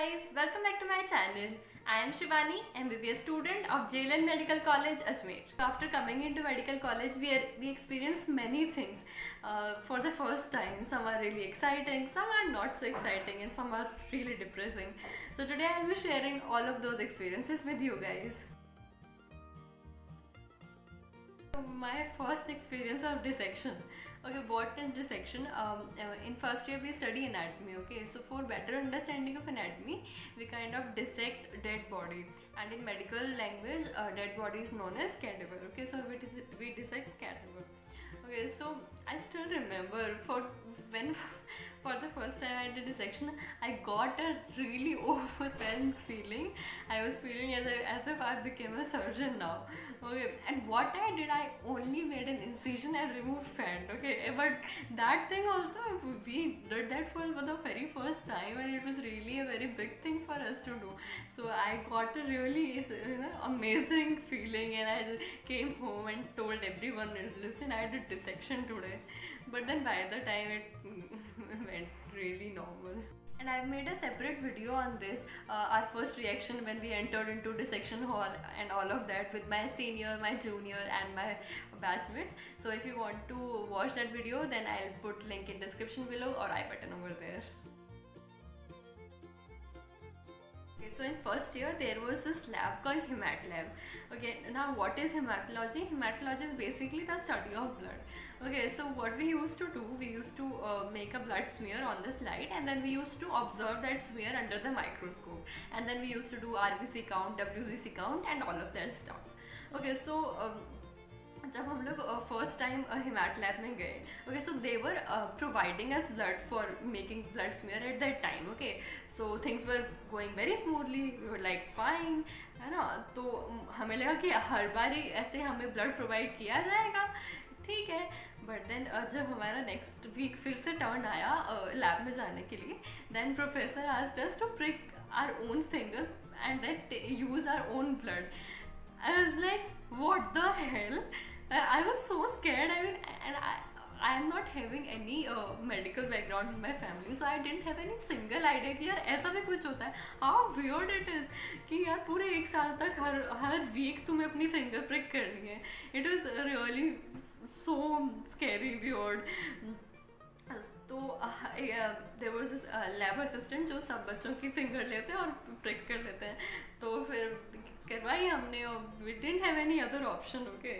guys, welcome back to my channel. I am Shivani, MBBS student of JLN Medical College, Ajmer. After coming into medical college, we experience many things for the first time. Some are really exciting, some are not so exciting, and some are really depressing. So today I'll be sharing all of those experiences with you guys. My first experience of dissection. Okay, what is dissection? In first year we study anatomy. Okay, so for better understanding of anatomy, we kind of dissect dead body, and in medical language, dead body is known as cadaver. Okay, so we dissect cadaver. Okay, so I still remember when for the first time I did dissection, I got a really overwhelmed feeling. I was feeling as if I became a surgeon now. Okay, and what I did, I only made an incision and removed fat. Okay, but that thing also, we did that for the very first time, and it was really a very big thing for us to do. So I got a really amazing feeling, and I came home and told everyone, listen, I did dissection today. But then by the time it went really normal. And I've made a separate video on this, our first reaction when we entered into dissection hall and all of that, with my senior, my junior and my batchmates. So if you want to watch that video, then I'll put link in description below or I button over there. Okay, so in first year there was this lab called hemat lab. Okay, now what is hematology? Hematology is basically the study of blood. Okay, so what we used to do, we used to make a blood smear on the slide, and then we used to observe that smear under the microscope, and then we used to do RBC count, WBC count and all of that stuff. Okay, so जब हम लोग first time हिमाट lab में गए, okay, so they were providing us blood for making blood smear at that time. Okay, so things were going very smoothly, we were like fine, है ना. तो हमें लगा कि हर बार ही ऐसे हमें ब्लड प्रोवाइड किया जाएगा, ठीक है. बट देन जब हमारा नेक्स्ट वीक फिर से टर्न आया लैब में जाने के लिए, then professor asked us to prick our own finger and then use our own blood. I was like, what the hell? I was so scared. I mean, and I am not having any medical background in my family, so I didn't have any single idea कि यार ऐसा भी कुछ होता है. How weird it is कि यार पूरे एक साल तक हर वीक तुम्हें अपनी फिंगर प्रिक करनी है. It was really so scary, weird. तो there was this lab assistant जो सब बच्चों की फिंगर लेते हैं और प्रिक कर लेते हैं. तो फिर करवाई हमने, और we didn't have any other option. Okay,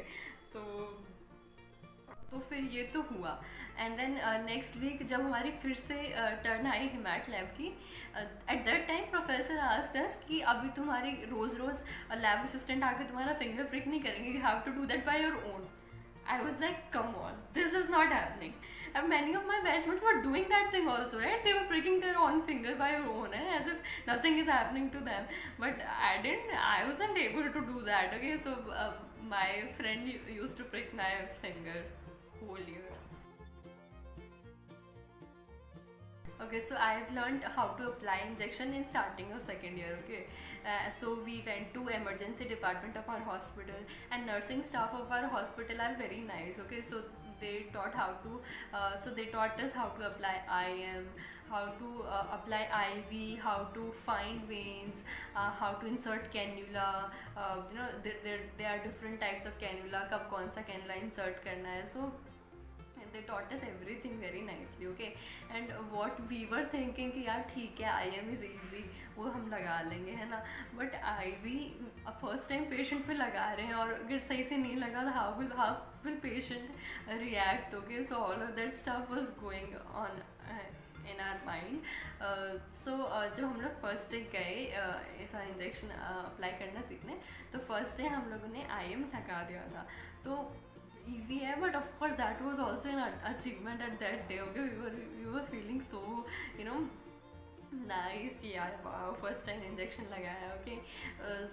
तो फिर ये तो हुआ. एंड देन नेक्स्ट वीक जब हमारी फिर से टर्न आई हिमाट लैब की, eight that time professor asked अस कि अभी तुम्हारी रोज़ लैब असिस्टेंट आके तुम्हारा फिंगर प्रिक नहीं करेंगे, you have to do that by your own. I was like, come on, this is not happening. And many of my batchmates were doing that thing also, right? They were pricking their own finger by their own, as if nothing is happening to them. But I wasn't able to do that. Okay, so my friend used to prick my finger whole year. Okay, so I've learned how to apply injection in starting of second year. Okay, so we went to emergency department of our hospital, and nursing staff of our hospital are very nice. Okay, so they taught us how to apply IM, how to apply IV, how to find veins, how to insert cannula. There are different types of cannula, कब कौन सा cannula insert करना है. So they taught us everything very nicely. Okay, and what we were thinking कि यार ठीक है, IM is easy, वो हम लगा लेंगे, है ना. But IV first time patient पे लगा रहे हैं, और अगर सही से नहीं लगा तो how will patient react. Okay, so all of that stuff was going on in our mind. So जब हम लोग फर्स्ट डे गए ऐसा इंजेक्शन अप्लाई करना सीखने, तो फर्स्ट डे हम लोगों ने IM लगा दिया था. तो easy है, but of course that was also an achievement at that day. Okay, we were feeling so nice कि यार वाह, फर्स्ट टाइम इंजेक्शन लगाया. ओके,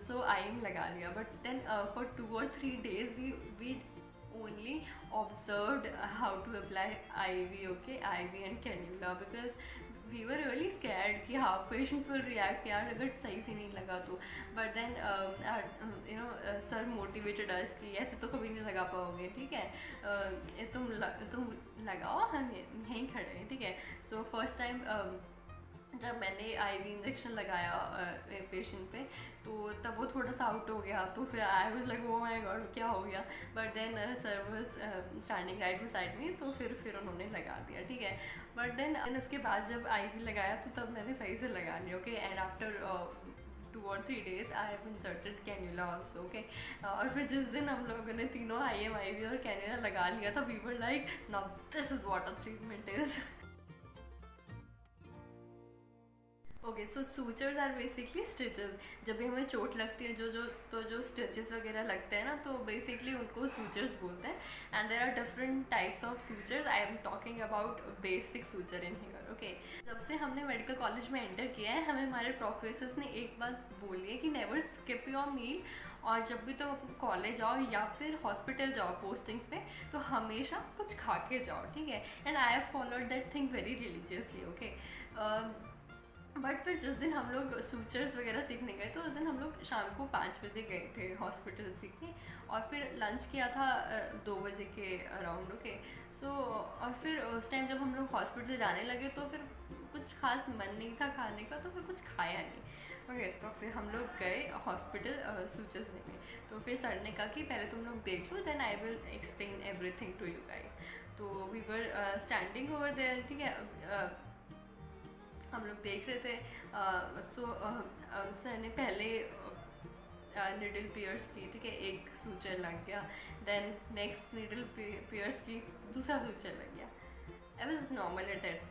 सो IM लगा लिया. But then for 2 or 3 days we only observed how to apply IV. Okay, IV and cannula, because we were really scared कि how patients will react यार अगर सही से नहीं लगा तो. But then sir motivated us कि ऐसे तो कभी नहीं लगा पाओगे, ठीक है, तुम लगाओ, हम यहीं खड़े हैं, ठीक है. So first time जब मैंने आईवी इंजेक्शन लगाया एक पेशेंट पे, तो तब वो थोड़ा सा आउट हो गया, तो फिर I was like oh my god क्या हो गया। But then sir was standing right beside me, तो फिर उन्होंने लगा दिया, ठीक है। बट देन उसके बाद जब आईवी लगाया तो तब मैंने सही से लगा लिया, okay. And after 2 or 3 days I have inserted cannula also, okay. और फिर जिस दिन हम लोगों ने तीनों IM IV और कैन्यूला लगा लिया था, we were like now this is what achievement is. Okay, so sutures are basically stitches. जब भी हमें चोट लगती है, जो स्टिचेस वगैरह लगते हैं ना, तो बेसिकली उनको सूचर्स बोलते हैं। And there are different types of sutures. I am talking about basic suture in here, okay. जब से हमने मेडिकल कॉलेज में एंटर किया है, हमें हमारे प्रोफेसर्स ने एक बात बोली है कि नेवर स्किप योर मील। और जब भी तुम कॉलेज जाओ या फिर हॉस्पिटल जाओ पोस्टिंग्स पे, तो हमेशा कुछ खा के जाओ, ठीक है। And I have followed that thing very religiously, okay. But फिर जिस दिन हम लोग सूचर्स वगैरह सीखने गए, तो उस दिन हम लोग शाम को 5 बजे गए थे हॉस्पिटल सीखने, और फिर लंच किया था 2 बजे के अराउंड, ओके। सो और फिर उस टाइम जब हम लोग हॉस्पिटल जाने लगे, तो फिर कुछ खास मन नहीं था खाने का, तो फिर कुछ खाया नहीं, ओके। तो फिर हम लोग गए हॉस्पिटल सूचर्स लेने। तो फिर सर ने कहा कि पहले तुम लोग देख लो, then I will explain everything to you guys. तो we were standing over there, ठीक है। हम लोग देख रहे थे। सो सर ने पहले निडल पियर्स की, ठीक है, एक सूचर लग गया। देन नेक्स्ट निडल पियर्स की, दूसरा सूचर लग गया। I was normal at that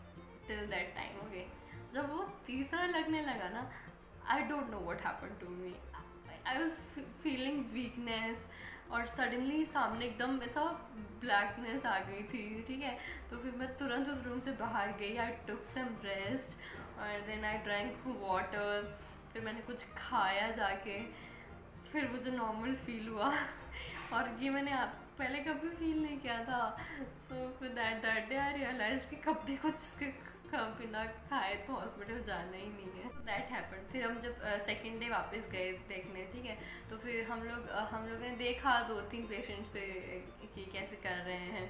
till that time, okay. जब वो तीसरा लगने लगा ना, I don't know what happened to me. I was feeling weakness, और सडनली सामने एकदम ऐसा ब्लैकनेस आ गई थी, ठीक है। तो फिर मैं तुरंत उस रूम से बाहर गई। आई टुक सम रेस्ट, और देन आई ड्रैंक वाटर। फिर मैंने कुछ खाया जाके, फिर मुझे नॉर्मल फील हुआ। और ये मैंने आप पहले कभी फील नहीं किया था। सो फिर दैट डे आई रियलाइज कि कभी कुछ बिना खाए तो हॉस्पिटल जाना ही नहीं है। That happen. फिर हम जब सेकेंड डे वापस गए देखने, ठीक है, तो फिर हम लोगों ने देखा 2-3 पेशेंट्स पे कि कैसे कर रहे हैं।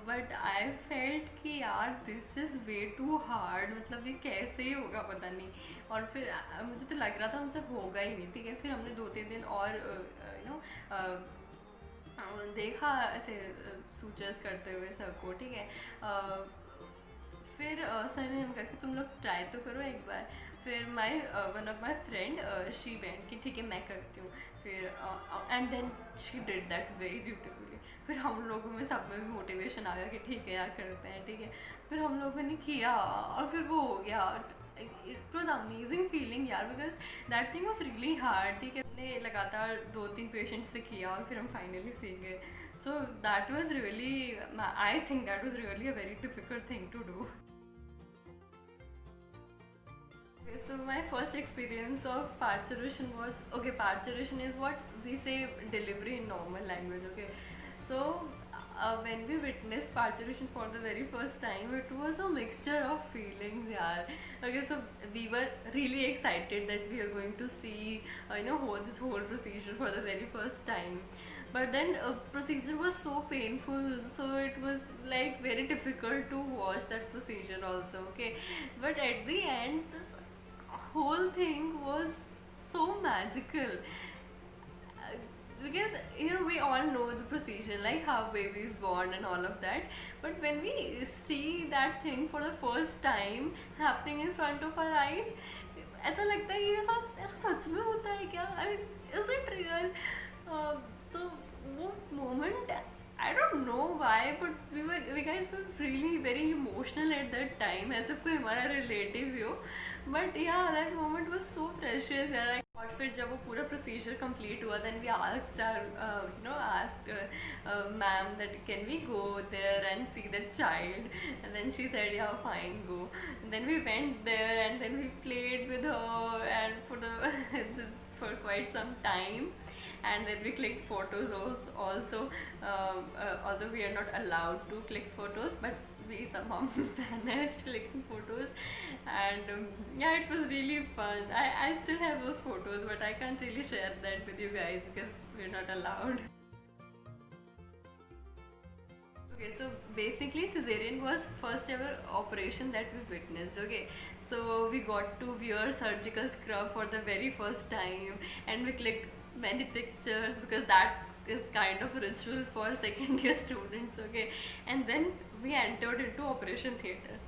बट आई फेल्ट कि यार this is way too hard, मतलब ये कैसे ही होगा पता नहीं। और फिर मुझे तो लग रहा था हमसे होगा ही नहीं, ठीक है। फिर हमने 2-3 दिन और देखा ऐसे सूचर्स करते हुए सबको, ठीक है। फिर सर ने कहा कि तुम लोग ट्राई तो करो एक बार। फिर one of my friend she went कि ठीक है मैं करती हूँ। फिर and then she did that very beautifully. फिर हम लोगों में सब में भी मोटिवेशन आ गया कि ठीक है यार करते हैं, ठीक है। फिर हम लोगों ने किया, और फिर वो हो गया। इट वॉज अमेजिंग फीलिंग यार, because that thing was really hard, ठीक है। हमने लगातार 2-3 पेशेंट्स पे किया, और फिर हम फाइनली सीख गए। So that was really, I think that was really a very difficult thing to do. Okay, so my first experience of parturition was, okay, parturition is what we say delivery in normal language, okay. So when we witnessed parturition for the very first time, it was a mixture of feelings, yaar. Okay, so we were really excited that we are going to see this whole procedure for the very first time. But then procedure was so painful, so it was like very difficult to watch that procedure also, okay. But at the end, this whole thing was so magical. Because we all know the procedure, like how baby is born and all of that. But when we see that thing for the first time happening in front of our eyes, ऐसा लगता है कि ऐसा सच में होता है क्या? I mean, is it real? तो वो moment, I don't know why, but we guys were really very emotional at that time, as if कोई हमारा relative हो. But yeah, that moment was so precious यार. और फिर जब वो पूरा प्रोसीजर कंप्लीट हुआ, then we asked asked ma'am that can we go there and see that child, and then she said yeah fine go. Then we went there and then we played with her and for the for quite some time, and then we clicked photos also. Although we are not allowed to click photos, but we somehow managed clicking photos. And yeah, it was really fun. I still have those photos, but I can't really share that with you guys because we're not allowed. Okay, so basically cesarean was first ever operation that we witnessed. Okay, so we got to wear surgical scrub for the very first time, and we clicked many pictures because that is kind of ritual for second year students. Okay, and then we entered into operation theater.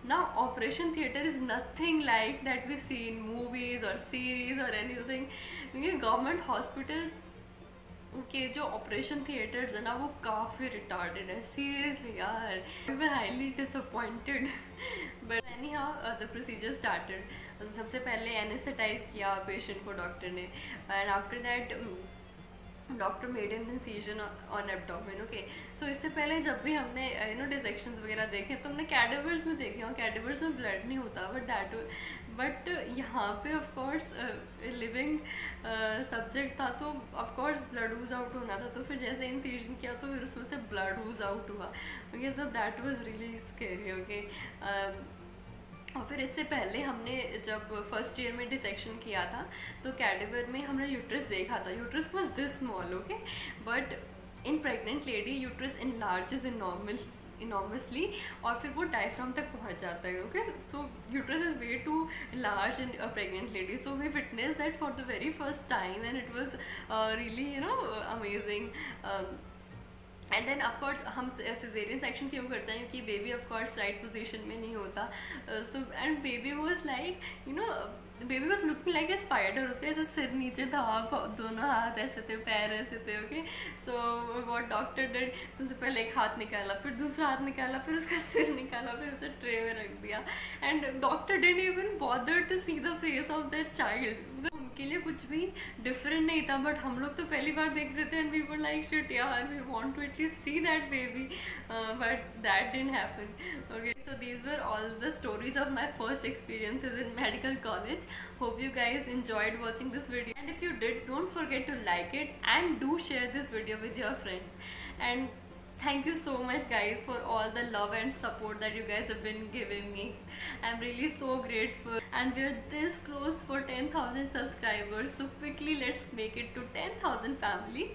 Now operation theater is nothing like that we see in movies or series or anything. Okay, government hospitals के जो operation theatres है ना वो काफ़ी retarded है seriously यार. We were highly disappointed but anyhow the procedure started. सबसे पहले एनेस्थेटाइज किया पेशेंट को डॉक्टर ने, and after that doctor made an incision on abdomen. Okay, so इससे पहले जब भी हमने डिसेक्शंस वगैरह देखे तो हमने कैडेवर्स में देखे, और कैडेवर्स में ब्लड नहीं होता, बट यहाँ पे ऑफ कोर्स लिविंग सब्जेक्ट था तो of course blood whose out होना था. तो फिर जैसे इंसिजन किया तो फिर उसमें से ब्लड वूज आउट हुआ. Okay, so that was really scary. Okay, और फिर इससे पहले हमने जब फर्स्ट ईयर में डिसेक्शन किया था तो कैडेवर में हमने यूट्रस देखा था. Uterus was this small. Okay, but in pregnant lady uterus enlarges enormously और फिर वो डायफ्राम तक पहुंच जाता है. Okay, so uterus is way too large in a pregnant lady. So we witness that for the very first time and it was really amazing. And then of course हम caesarean section क्यों करते हैं, क्योंकि baby of course right position में नहीं होता. So and baby was like baby was looking like a spider. उसका ऐसा सिर नीचे था, दोनों हाथ ऐसे थे, पैर ऐसे थे. Okay, so what doctor did, तुमसे पहले एक हाथ निकाला, फिर दूसरा हाथ निकाला, फिर उसका सिर निकाला, फिर उसे ट्रे में रख दिया. And doctor didn't even bother to see the face of that child. उनके लिए कुछ भी डिफरेंट नहीं था, बट हम लोग तो पहली बार देख रहे थे and we were like shit यार, we want to at least see that baby, but that didn't happen. Okay, so these were all the stories of my first experiences in medical college. Hope you guys enjoyed watching this video, and if you did, don't forget to like it and do share this video with your friends. And thank you so much guys for all the love and support that you guys have been giving me. I'm really so grateful, and we're this close for 10,000 subscribers, so quickly let's make it to 10,000 family.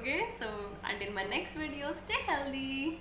Okay, so until my next video, stay healthy.